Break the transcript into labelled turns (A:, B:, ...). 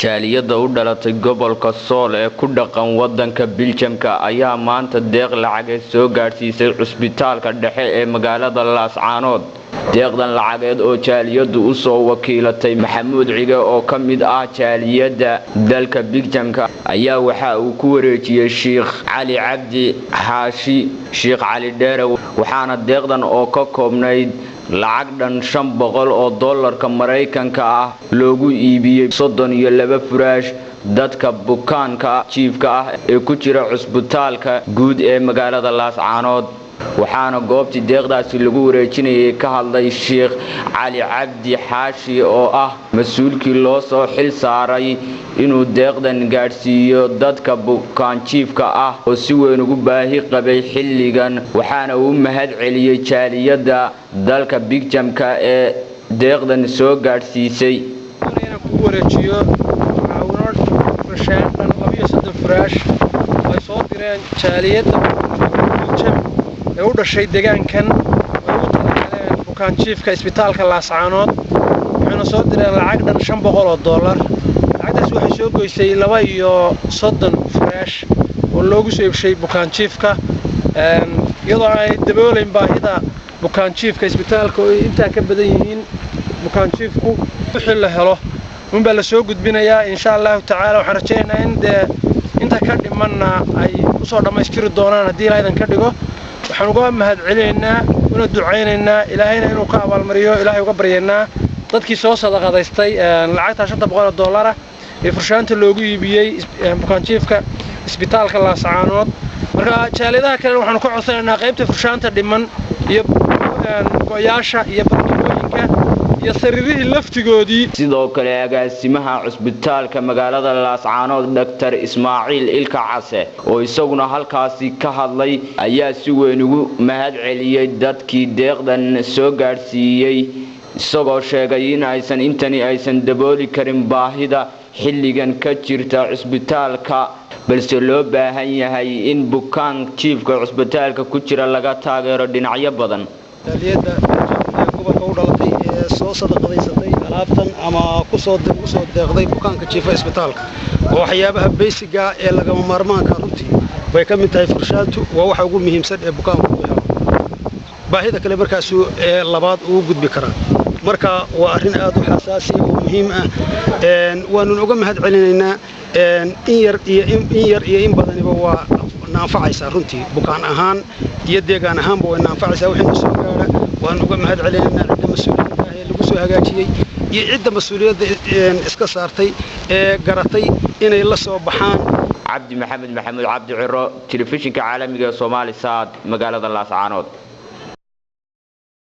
A: jaaliyada u dhalatay gobolka Sool ee ku dhaqan wadanka Belgiumka ayaa maanta deeq lacageed soo gaarsiisay cusbitaalka dhexe ee magaalada Laascaanood. deeqdan lacageed oo jaaliyadu u soo wakiilatay Maxamuud Cige oo kamid ah jaaliyada dalka Belgiumka ayaa waxa uu ku wareejiyay Sheekh Cali Cabdi Xaashi Sheekh Cali Dheere waxaana deeqdan oo ka koobnayd lacag dhan $500 Mareykanka ah loogu iibiyay 32 furaash dadka bukaanka jiifka ah ee ku jira cusbitaalka guud ee magaalada Laascaanood. waxaana goobtii deeqdaasi lagu wareejinayay ka hadlay Sheekh Cali Cabdi Xaashi oo ah mas'uulkii loo soo xil saaray inuu deeqdan gaarsiiyo dadka bukaan jiifka ah oo si weyn ugu baahi qabay xilligan waxaana uu mahad celiyay jaaliyada dalka Belgiumka ee deeqdan soo gaarsiisay.
B: inaan ku wareejiyo furaash ay soo direen jaaliyada u dhashay deegaankan oo u talaaleen bukaan jiifka isbitaalka Laascaanood waxaana soo direen lacag dhan $500. lacagtaas waxay soo goysay 32 furaash oo loogu soo iibshay bukaan jiifka iyadoo ay dabooleen baahida bukaan jiifka isbitaalka oo inta ka badan yihiin bukaan jiifku wixii la helo unba la soo gudbinayaa insha Allah taala waxaan rajaynayaa in inta ka dhimanna ay u soo dhameystiri doonaan hadii Ilaahay ka dhigo. waxaan uga mahad celinaynaa una ducaynaynaa Ilaahayna inuu ka abaalmariyo Ilaahay uga baryaynaa dadkii soo sadaqadaystay lacagta $500 ee furshaanta loogu iibiyay bukaan jiifka isbitaalka Laascaanood. marka jaaliyadaha kale waxaan ku codsanaynaa qaybta furshaanta dhiman iyo go'yaasha iyo barnaamijyada iyo sariirihii laftigoodii.
A: sidoo kale agaasimaha cusbitaalka magaalada Laascaanood Dr. Ismaaciil Ilka Case oo isaguna halkaasi ka hadlay ayaa si weyn ugu mahad celiyay dadkii deeqdan soo gaarsiiyay isagoo sheegay in aysan dabooli karin baahida xilligan ka jirta cusbitaalka balse loo baahan yahay in bukaan jiifka cusbitaalka ku jira laga taageero dhinacyo badan.
B: jaaliyada gobolka u dhalatay ee soo sadaqadaysatay alaabtan ama ku soo deeqday bukaanka jiifka isbitaalka oo waxyaabaha basiga ee laga maarmaanka runtii way ka mid tahay furshaantu waa waxa ugu muhiimsan ee bukaanku u helo baahida kale markaas ee labaad uu gudbi karaa. marka waa arin aad u xasaasi oo muhiim ah waanu uga mahad celinaynaa in yar iyo in badaniba waa naanfacaysa runtii bukaan ahaan iyo deegaan ahaanba way naanfacaysaa wixii soo gaara waanu uga mahad celinaynaa cidda mas'uuliyadda ee lagu soo hagaajiyay iyo cidda mas'uuliyadda iska saartay ee garatay inay la soo baxaan.
A: Cabdi Maxamuud Cabdi Ciro telefishinka caalamiga Soomaali Saad magaalada Laascaanood.